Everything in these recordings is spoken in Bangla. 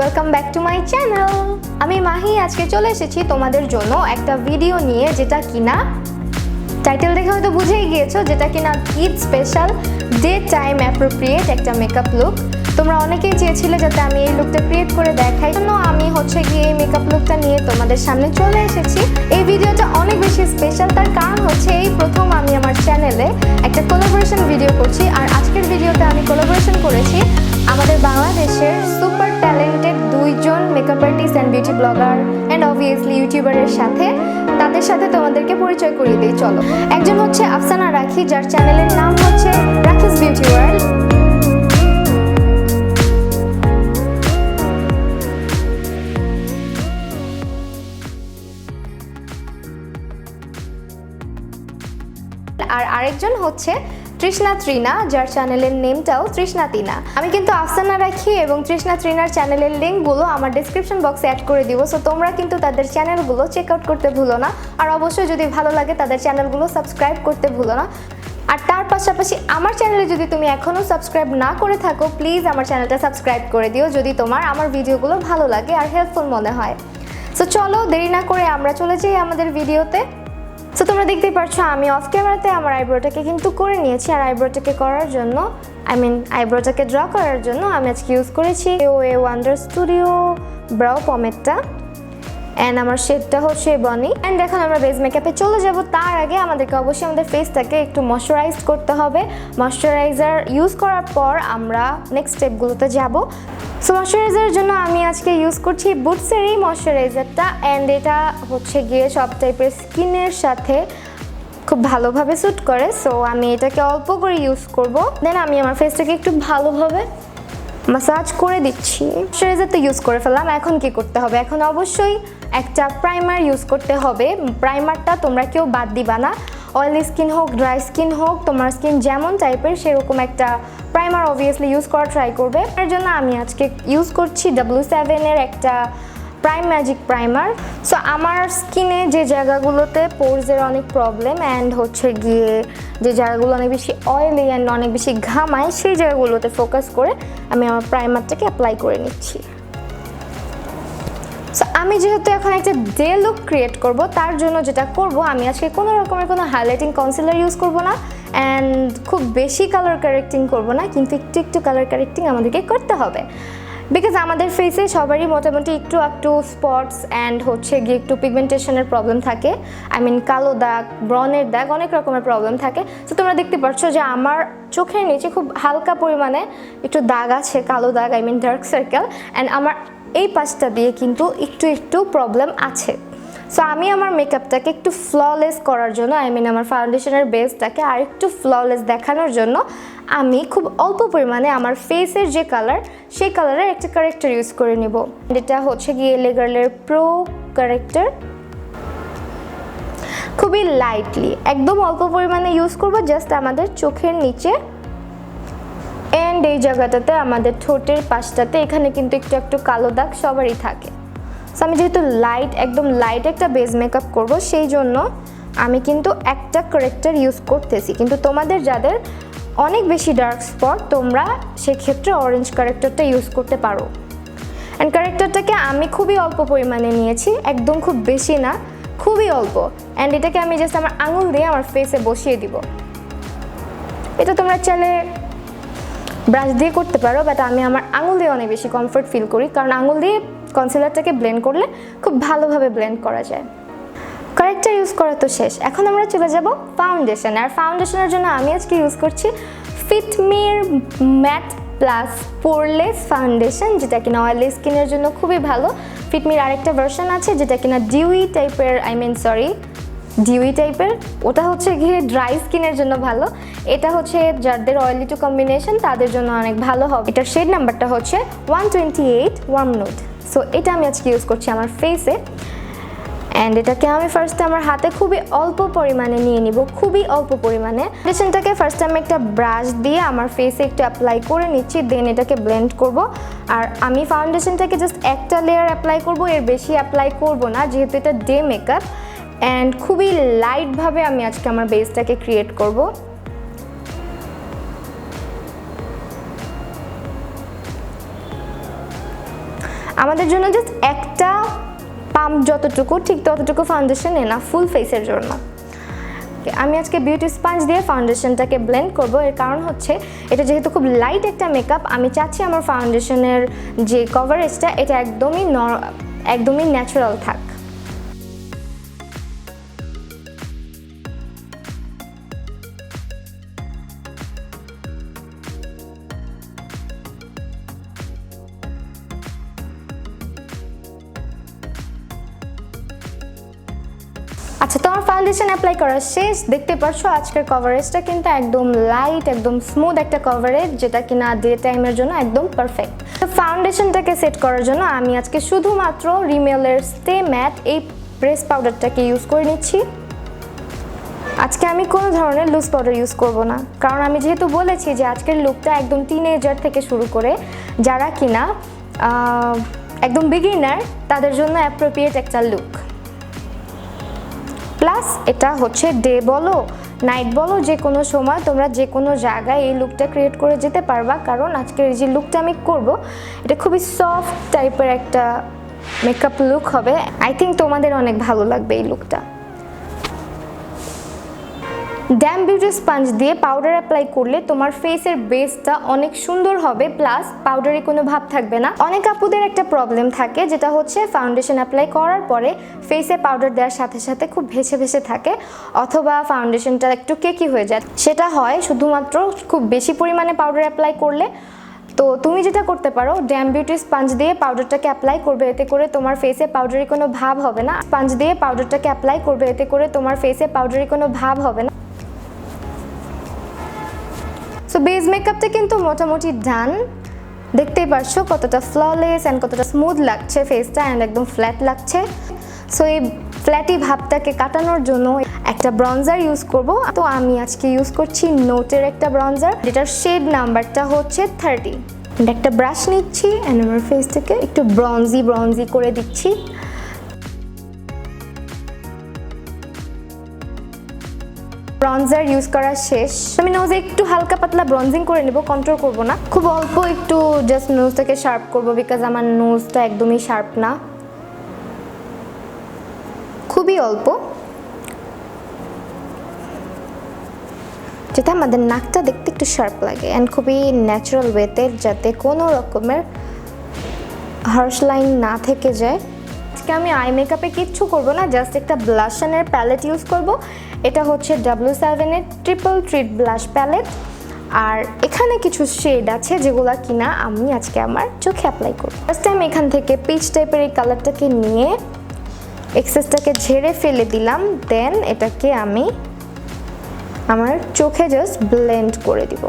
Welcome back to my channel. আমি মাহি আজকে চলে এসেছি তোমাদের জন্য একটা ভিডিও নিয়ে, যেটা কিনা টাইটেল দেখে হয়তো বুঝেই গিয়েছো, যেটা কিনা Eid special day time appropriate একটা মেকআপ লুক। তোমরা অনেকেই চেয়েছিলে যাতে আমি এই লুকটা ক্রিয়েট করে দেখাই, জন্য আমি গিয়ে এই মেকআপ লুকটা নিয়ে তোমাদের সামনে চলে এসেছি। এই ভিডিওটা অনেক বেশি স্পেশাল, তার কারণ হচ্ছে এই প্রথম আমি আমার চ্যানেলে একটা কোলাবোরেশন ভিডিও করছি। আর আজকের ভিডিওতে আমি কোলাবোরেশন করেছি আমাদের বাংলাদেশের সুপার ট্যালেন্টেড দুইজন makeup artist and beauty blogger and obviously ইউটিউবারের সাথে। তাদের সাথে তোমাদেরকে পরিচয় করিয়ে দিই চলো। একজন হচ্ছে আফসানা রাখি, যার চ্যানেলের নাম হচ্ছে রাখিস বিউটি ওয়ার্ল্ড। আর আরেকজন হচ্ছে তৃষ্ণা ত্রিনা, যার চ্যানেলের নেমটাও তৃষ্ণা তিনা। আমি কিন্তু আফসানা রাখি এবং তৃষ্ণা ত্রিনার চ্যানেলের লিঙ্কগুলো আমার ডেসক্রিপশন বক্সে অ্যাড করে দিব, সো তোমরা কিন্তু তাদের চ্যানেলগুলো চেক আউট করতে ভুলো না। আর অবশ্যই যদি ভালো লাগে তাদের চ্যানেলগুলো সাবস্ক্রাইব করতে ভুলো না। আর তার পাশাপাশি আমার চ্যানেলে যদি তুমি এখনও সাবস্ক্রাইব না করে থাকো, প্লিজ আমার চ্যানেলটা সাবস্ক্রাইব করে দিও যদি তোমার আমার ভিডিওগুলো ভালো লাগে আর হেল্পফুল মনে হয়। সো চলো দেরি না করে আমরা চলে যাই আমাদের ভিডিওতে। সো তোমরা দেখতেই পাচ্ছ আমি অফ ক্যামেরাতে আমার আইব্রোটাকে কিন্তু করে নিয়েছি। আর আইব্রোটাকে করার জন্য আইব্রোটাকে ড্র করার জন্য আমি আজকে ইউজ করেছি ওয়ে ওয়ান্ডার স্টুডিও ব্রাউ পমেটটা, অ্যান্ড আমার শেডটা হচ্ছে বনি। অ্যান্ড এখন আমরা বেস মেকআপে চলে যাব। তার আগে আমাদেরকে অবশ্যই আমাদের ফেসটাকে একটু ময়শ্চারাইজ করতে হবে। ময়শ্চারাইজার ইউজ করার পর আমরা নেক্সট স্টেপগুলোতে যাব। সো ময়শ্চারাইজারের জন্য আমি আজকে ইউজ করছি বুটসের এই ময়শ্চারাইজারটা, অ্যান্ড এটা গিয়ে সব টাইপের স্কিনের সাথে খুব ভালোভাবে স্যুট করে। সো আমি এটাকে অল্প করে ইউজ করব, দেন আমি আমার ফেসটাকে একটু ভালোভাবে মাসাজ করে দিচ্ছি। ময়শ্চারাইজার তো ইউজ করে ফেললাম, এখন কি করতে হবে? এখন অবশ্যই একটা প্রাইমার ইউজ করতে হবে। প্রাইমারটা তোমরা কেউ বাদ দিবা না, অয়েলি স্কিন হোক ড্রাই স্কিন হোক, তোমার স্কিন যেমন টাইপের সেরকম একটা প্রাইমার অবভিয়াসলি ইউজ করা ট্রাই করবে। এর জন্য আমি আজকে ইউজ করছি W7-এর একটা প্রাইম ম্যাজিক প্রাইমার। সো আমার স্কিনে যে জায়গাগুলোতে পোরসের অনেক প্রবলেম অ্যান্ড গিয়ে যে জায়গাগুলো অনেক বেশি অয়েলি অ্যান্ড অনেক বেশি ঘামায়, সেই জায়গাগুলোতে ফোকাস করে আমি আমার প্রাইমারটাকে অ্যাপ্লাই করে নিচ্ছি। সো আমি যেহেতু এখন একটা ডে লুক ক্রিয়েট করব, তার জন্য যেটা করব, আমি আজকে কোনো রকমের কোনো হাইলাইটিং কনসিলার ইউজ করব না অ্যান্ড খুব বেশি কালার কারেক্টিং করব না, কিন্তু একটু একটু কালার কারেক্টিং আমাদেরকে করতে হবে। বিকজ আমাদের ফেসে সবারই মোটামুটি একটু একটু স্পটস অ্যান্ড গিয়ে একটু পিগমেন্টেশনের প্রবলেম থাকে। কালো দাগ, ব্রনের দাগ, অনেক রকমের প্রবলেম থাকে। তো তোমরা দেখতে পাচ্ছ যে আমার চোখের নিচে খুব হালকা পরিমাণে একটু দাগ আছে, কালো দাগ, ডার্ক সার্কেল, অ্যান্ড আমার এই পাশটা দিয়ে কিন্তু একটু একটু প্রবলেম আছে। সো আমি আমার মেকআপটাকে একটু ফ্ললেস করার জন্য, আমার ফাউন্ডেশনের বেসটাকে আর একটু ফ্ললেস দেখানোর জন্য আমি খুব অল্প পরিমাণে আমার ফেসের যে কালার, সেই কালারের একটা কারেক্টার ইউজ করে নিব। এটা গিয়ে লেগার্লের প্রো কারেক্টার। খুবই লাইটলি একদম অল্প পরিমাণে ইউজ করব, জাস্ট আমাদের চোখের নিচে অ্যান্ড এই জায়গাটাতে, আমাদের ঠোঁটের পাশটাতে। এখানে কিন্তু একটু একটু কালো দাগ সবারই থাকে। সো আমি যেহেতু একদম লাইট একটা বেস মেকআপ করব, সেই জন্য আমি কিন্তু একটা কারেক্টার ইউজ করতেছি। কিন্তু তোমাদের যাদের অনেক বেশি ডার্ক স্পট, তোমরা সেক্ষেত্রে অরেঞ্জ কারেক্টারটা ইউজ করতে পারো। অ্যান্ড কারেক্টারটাকে আমি খুবই অল্প পরিমাণে নিয়েছি, একদম খুব বেশি না, খুবই অল্প। অ্যান্ড এটাকে আমি জাস্ট আমার আঙুল দিয়ে আমার ফেসে বসিয়ে দিব। এটা তোমরা চাইলে ব্রাশ দিয়ে করতে পারো, বাট আমি আমার আঙুল দিয়ে অনেক বেশি কমফোর্ট ফিল করি, কারণ আঙুল দিয়ে কনসিলারটাকে ব্লেন্ড করলে খুব ভালোভাবে ব্লেন্ড করা যায়। কারেক্টার ইউজ করা তো শেষ, এখন আমরা চলে যাব ফাউন্ডেশন। আর ফাউন্ডেশনের জন্য আমি আজকে ইউজ করছি ফিটমির ম্যাট প্লাস পোরলেস ফাউন্ডেশন, যেটা কিনা অয়েলি স্কিনের জন্য খুবই ভালো। ফিটমির আরেকটা ভার্সন আছে যেটা কিনা ডিউই টাইপের, ওটা গিয়ে ড্রাই স্কিনের জন্য ভালো। এটা যাদের অয়েলি টু কম্বিনেশন, তাদের জন্য অনেক ভালো হবে। এটার শেড নাম্বারটা 128 ওয়ার্ম নুড। সো এটা আমি আজকে ইউজ করছি আমার ফেসে। অ্যান্ড এটাকে আমি ফার্স্টে আমার হাতে খুবই অল্প পরিমাণে নিয়ে নিব, খুবই অল্প পরিমাণে। ফাউন্ডেশনটাকে ফার্স্টে আমি একটা ব্রাশ দিয়ে আমার ফেসে একটু অ্যাপ্লাই করে নিচ্ছি, দেন এটাকে ব্লেন্ড করব। আর আমি ফাউন্ডেশনটাকে জাস্ট একটা লেয়ার অ্যাপ্লাই করব, এর বেশি অ্যাপ্লাই করব না, যেহেতু এটা ডে মেকআপ। অ্যান্ড খুবই লাইটভাবে আমি আজকে আমার বেসটাকে ক্রিয়েট করব। আমাদের জন্য জাস্ট একটা পাম্প যতটুকু ঠিক ততটুকু ফাউন্ডেশন এনা ফুল ফেসের জন্য। আমি আজকে বিউটি স্পঞ্জ দিয়ে ফাউন্ডেশনটাকে ব্লেন্ড করব। এর কারণ হচ্ছে এটা যেহেতু খুব লাইট একটা মেকআপ, আমি চাচ্ছি আমার ফাউন্ডেশনের যে কভারেজটা এটা একদমই ন্যাচারাল থাক। আচ্ছা, তোমার ফাউন্ডেশন অ্যাপ্লাই করা শেষ। দেখতে পাচ্ছো আজকের কভারেজটা কিন্তু একদম লাইট, একদম স্মুথ একটা কভারেজ, যেটা কিনা ডে টাইমের জন্য একদম পারফেক্ট। তো ফাউন্ডেশনটাকে সেট করার জন্য আমি আজকে শুধুমাত্র রিমেলের স্টে ম্যাট এই প্রেস পাউডারটাকে ইউজ করে নিচ্ছি। আজকে আমি কোনো ধরনের লুজ পাউডার ইউজ করব না, কারণ আমি যেহেতু বলেছি যে আজকের লুকটা একদম টিনেজার থেকে শুরু করে যারা কিনা একদম বিগিনার তাদের জন্য অ্যাপ্রোপ্রিয়েট একটা লুক। প্লাস এটা হচ্ছে ডে বলো নাইট বলো যে কোনো সময় তোমরা যে কোনো জায়গায় এই লুকটা ক্রিয়েট করে যেতে পারবা, কারণ আজকের যে লুকটা আমি করব এটা খুবই সফট টাইপের একটা মেকআপ লুক হবে। আই থিঙ্ক তোমাদের অনেক ভালো লাগবে এই লুকটা। ড্যাম বিউটি স্পঞ্জ দিয়ে পাউডার অ্যাপ্লাই করলে তোমার ফেসের বেসটা অনেক সুন্দর হবে, প্লাস পাউডারে কোনো ভাব থাকবে না। অনেক আপুদের একটা প্রবলেম থাকে, যেটা হচ্ছে ফাউন্ডেশন অ্যাপ্লাই করার পরে ফেসে পাউডার দেওয়ার সাথে সাথে খুব ভেসে ভেসে থাকে, অথবা ফাউন্ডেশনটা একটু কেকি হয়ে যায়। সেটা হয় শুধুমাত্র খুব বেশি পরিমাণে পাউডার অ্যাপ্লাই করলে। তো তুমি যেটা করতে পারো, ড্যাম বিউটি স্পঞ্জ দিয়ে পাউডারটাকে অ্যাপ্লাই করবে, এতে করে তোমার ফেসে পাউডারি কোনো ভাব হবে না। স্পঞ্জ দিয়ে পাউডারটাকে অ্যাপ্লাই করবে, এতে করে তোমার ফেসে পাউডারি কোনো ভাব হবে না। সো বেস মেকআপটা কিন্তু মোটামুটি ডান। দেখতেই পারছো কতটা ফ্ললেস অ্যান্ড কতটা স্মুথ লাগছে ফেসটা, অ্যান্ড একদম ফ্ল্যাট লাগছে। সো এই ফ্ল্যাটি ভাবটাকে কাটানোর জন্য একটা ব্রঞ্জার ইউজ করব। তো আমি আজকে ইউজ করছি নোটের একটা ব্রঞ্জার, যেটার শেড নাম্বারটা হচ্ছে 30। একটা ব্রাশ নিচ্ছি অ্যান্ড আমার ফেসটাকে একটু ব্রঞ্জি করে দিচ্ছি। ব্রঞ্জার ইউজ করা শেষ। আমি নোজে একটু হালকা পাতলা ব্রঞ্জিং করে নেব, কন্ট্রোল করব না, খুব অল্প একটু জাস্ট নোজটাকে শার্প করব, বিকজ আমার নোজটা একদমই শার্প না, খুবই অল্প, যেটা আমাদের নাকটা দেখতে একটু শার্প লাগে অ্যান্ড খুবই ন্যাচারাল ওয়েতে, যাতে কোনো রকমের হার্শ লাইন না থেকে যায়। আজকে আমি আই মেকআপে কিচ্ছু করব না, জাস্ট একটা ব্লাশনের প্যালেট ইউজ করব। এটা হচ্ছে W7 এর ট্রিপল ট্রিট ব্লাশ প্যালেট, আর এখানে কিছু শেড আছে যেগুলো কিনা আমি আজকে আমার চোখে অ্যাপ্লাই করব। ফার্স্ট টাইম এখান থেকে পিচ টাইপের এই কালারটাকে নিয়ে এক্সেসটাকে ঝেড়ে ফেলে দিলাম, দেন এটাকে আমি আমার চোখে জাস্ট ব্লেন্ড করে দিব।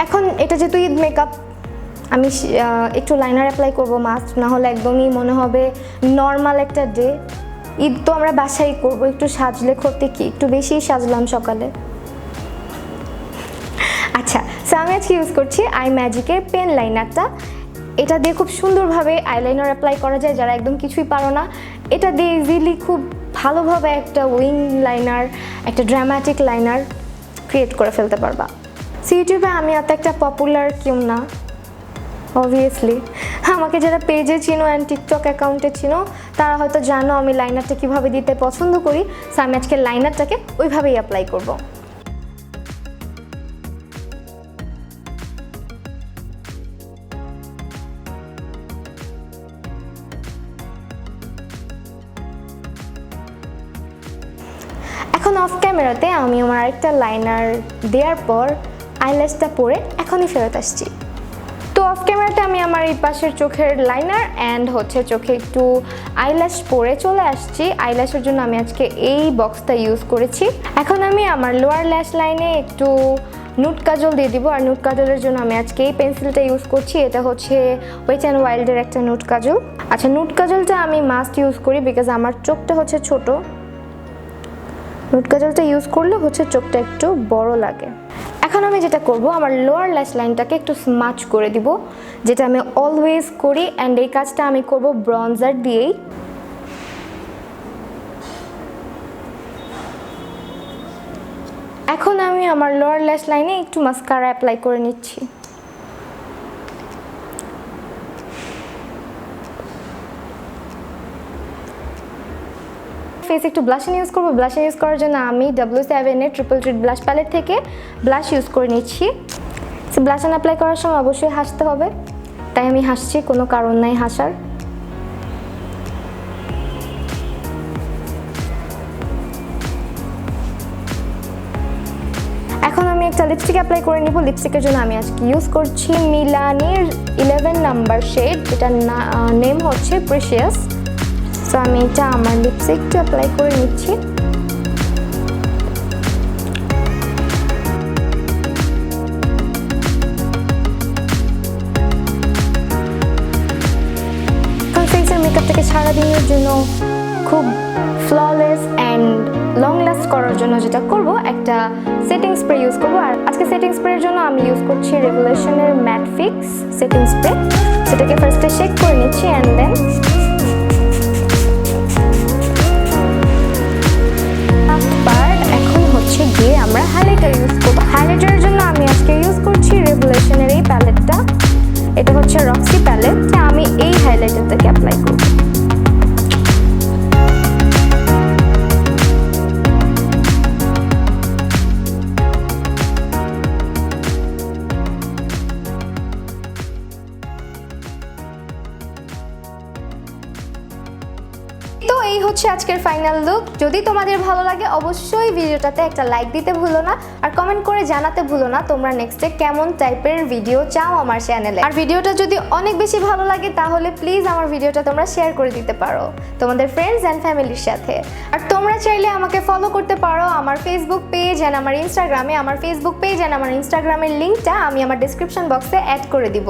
এখন এটা যেহেতু ঈদ মেকআপ, আমি একটু লাইনার অ্যাপ্লাই করবো মাস্ট, না হলে একদমই মনে হবে নর্মাল একটা ডে। ঈদ তো আমরা বাসায় করবো, একটু সাজলে করতে কি একটু বেশি সাজলাম সকালে। আচ্ছা, সো আমি আজকে ইউজ করছি আই ম্যাজিকের পেন লাইনারটা। এটা দিয়ে খুব সুন্দরভাবে আইলাইনার অ্যাপ্লাই করা যায়, যারা একদম কিছুই পারো না এটা দিয়ে ইজিলি খুব ভালোভাবে একটা উইং লাইনার, একটা ড্রামাটিক লাইনার ক্রিয়েট করে ফেলতে পারবা। ইউটিউবে আমি এত একটা পপুলার কেউ না, অবভিয়াসলি। আমাকে যারা পেজে চিনো অ্যান্ড টিকটক অ্যাকাউন্টে চিনো তারা হয়তো জানো আমি লাইনারটা কীভাবে দিতে পছন্দ করি। সো আমি আজকে লাইনারটাকে ওইভাবেই অ্যাপ্লাই করব। এখন অফ ক্যামেরাতে আমি আমার আরেকটা লাইনার দেওয়ার পর আইল্যাশটা পরে এখনই ফেরত আসছি। তো অফ ক্যামেরাতে আমি আমার এই পাশের চোখের লাইনার অ্যান্ড হচ্ছে চোখে একটু আইল্যাশ পরে চলে আসছি। আইল্যাশের জন্য আমি আজকে এই বক্সটা ইউজ করেছি। এখন আমি আমার লোয়ার ল্যাশ লাইনে একটু নুট কাজল দিয়ে দিব, আর নুট কাজলের জন্য আমি আজকে এই পেন্সিলটা ইউজ করছি। এটা হচ্ছে ওয়েট অ্যান্ড ওয়াইল্ডের একটা নুট কাজল। আচ্ছা, নুট কাজলটা আমি মাস্ট ইউজ করি বিকজ আমার চোখটা হচ্ছে ছোট। নুট কাজলটা ইউজ করলে হচ্ছে চোখটা একটু বড় লাগে। এখন আমি যেটা করব, আমার লোয়ার ল্যাশ লাইনটাকে একটু স্মাচ করে দিব, যেটা আমি অলওয়েজ করি, অ্যান্ড এই কাজটা আমি করব ব্রঞ্জার দিয়েই। এখন আমি আমার লোয়ার ল্যাশ লাইনে একটু মাস্কারা অ্যাপ্লাই করে নিচ্ছি। ফেস একটু ব্লাশন ইউজ করবো। ব্লাশন ইউজ করার জন্য আমি W7-এর ট্রিপল ট্রিট ব্লাশ প্যালেট থেকে ব্লাশ ইউজ করে নিচ্ছি। সো ব্লাশন অ্যাপ্লাই করার সময় অবশ্যই হাসতে হবে, তাই আমি হাসছি, কোনো কারণ নাই হাসার। এখন আমি একটা লিপস্টিক অ্যাপ্লাই করে নিব। লিপস্টিকের জন্য আমি আজকে ইউজ করছি মিলানির 11 নাম্বার শেড, যেটার নেম হচ্ছে প্রিশিয়াস। সো আমি এটা আমার লিপসে একটু অ্যাপ্লাই করে নিচ্ছি। ফেসের মেকআপ থেকে সারাদিনের জন্য খুব ফ্ললেস অ্যান্ড লং লাস্ট করার জন্য যেটা করব, একটা সেটিং স্প্রে ইউজ করব। আর আজকে সেটিং স্প্রের জন্য আমি ইউজ করছি রেভলিউশনের ম্যাট ফিক্স সেটিং স্প্রে। সেটাকে ফার্স্টে শেক করে নিচ্ছি অ্যান্ড দেন এখন হচ্ছে গিয়ে আমরা হাইলাইটার ইউজ করব। হাইলাইটারের জন্য আমি আজকে ইউজ করছি রেভলিউশনের এই প্যালেটটা। এটা হচ্ছে রক্সি প্যালেট, আমি এই হাইলাইটারটাকে অ্যাপ্লাই করব। তো এই হচ্ছে আজকের ফাইনাল লুক। যদি তোমাদের ভালো লাগে অবশ্যই ভিডিওটাতে একটা লাইক দিতে ভুলো না, আর কমেন্ট করে জানাতে ভুলো না তোমরা নেক্সটে কেমন টাইপের ভিডিও চাও আমার চ্যানেলে। আর ভিডিওটা যদি অনেক বেশি ভালো লাগে তাহলে প্লিজ আমার ভিডিওটা তোমরা শেয়ার করে দিতে পারো তোমাদের ফ্রেন্ডস অ্যান্ড ফ্যামিলির সাথে। আর তোমরা চাইলে আমাকে ফলো করতে পারো আমার ফেসবুক পেজ অ্যান্ড আমার ইনস্টাগ্রামে। আমার ফেসবুক পেজ অ্যান্ড আমার ইনস্টাগ্রামের লিঙ্কটা আমি আমার ডেসক্রিপশন বক্সে অ্যাড করে দিব।